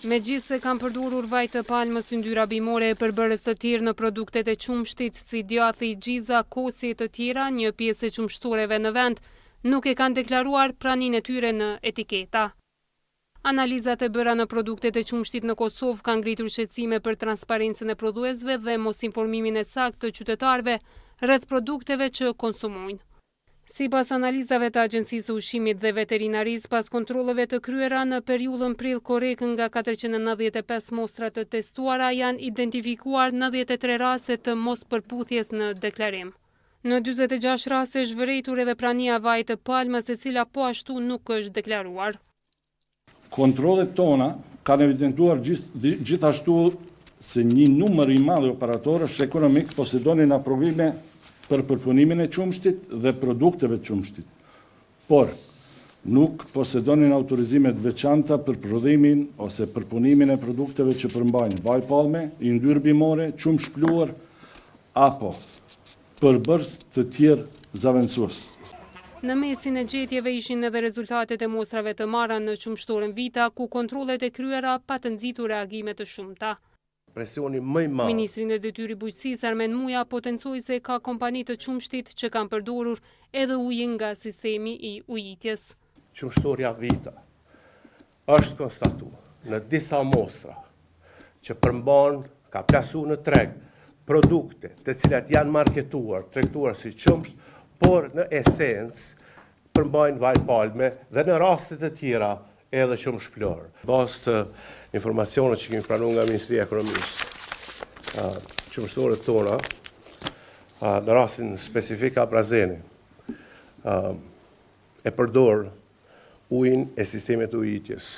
Megjithse kanë përdorur vaj të palmës yndyra bimore e përbërës të tjerë në produktet e qumshtit si djathi, gjiza, kosi e të tjera, një pjesë e qumshtureve në vend nuk e kanë deklaruar praninë e tyre në etiketa. Analizat e bëra në produktet e qumshtit në Kosovë kanë ngritur shqetësime për transparencën e prodhuesve dhe mos informimin e saktë të qytetarëve rreth produkteve që konsumojnë. Sipas analizave të Agjencisë së Ushqimit dhe Veterinarisë, pas kontrolleve të kryera në periudhën prill-korrek, nga 495 mostra të testuara janë identifikuar 93 raste të mospërputhjes në deklarim. Në 46 raste është vërejtur edhe prania e vajit të palmës, e cila po ashtu nuk është deklaruar. Kontrollet tona kanë evidentuar gjithashtu se një numër i madh operatorësh ekonomik posedonin aprovime për përpunimin e qumshtit dhe produkteve të qumshtit, por nuk posedonin autorizimet veçanta për prodhimin ose përpunimin e produkteve që përmbajnë vaj palme, yndyrë bimore, qumsh pluhur apo përbërës të tjerë zavendësues. Në mesin e gjetjeve ishin edhe rezultatet e mostrave të marra në qumshtorën Vita, ku kontrollet e kryera pa të nxitur reagime të shumta. Ministri në detyri bujqësisë Armen Muja potencoi se ka kompani të qumshtit që kanë përdorur edhe ujin nga sistemi i ujitjes. Qumshtoria Vita është konstatuar në disa mostra që përmban, ka plasu në treg produkte të cilat janë marketuar, tregtuar si qumsht, por në esencë përmbajnë vaj palme dhe në rastet e tjera edhe qumsht pluhur. Bazë të informacionet që kemi pranuar nga Ministria e Ekonomisë, qumshtorët tona, në rastin specifik Abrazeni, e përdor ujin e sistemet ujitjes.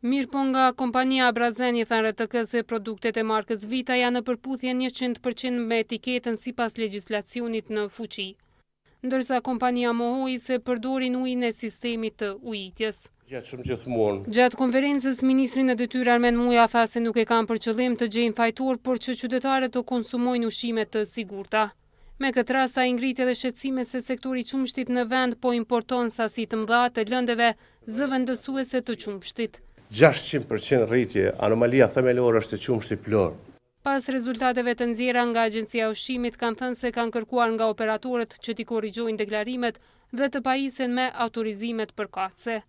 Mirë po nga kompania Abrazeni thanë RTK se produktet e markës Vita janë në përputhje 100% me etiketën sipas legjislacionit në fuqi, ndërsa kompania mohoi se përdorin ujin e sistemit të ujitjes. Gjatë konferencës, ministri në detyrë Armen Muja tha se nuk e kanë për qëllim të gjejnë fajtor, por që qytetarët të konsumojnë ushqime të sigurta. Me këtë rast ai ngriti edhe shqetësime se sektori i qumshtit në vend po importon sasi të mëdha të lëndeve zëvendësuese të qumshtit. 600% rritje, anomalia themelore është e qumshtit pluhur. Pas rezultateve të nxjerra nga Agjencia e Ushqimit, kanë thënë se kanë kërkuar nga operatorët që t'i korrigjojnë deklarimet dhe të pajisen me autorizimet përkatëse.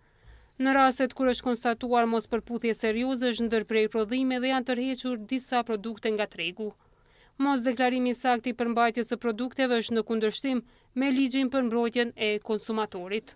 Në rastet kur është konstatuar mospërputhje serioze, është ndërprer prodhime dhe janë tërhequr disa produkte nga tregu. Mosdeklarimi i saktë i përmbajtjes së produkteve është në kundërshtim me ligjin për mbrojtjen e konsumatorit.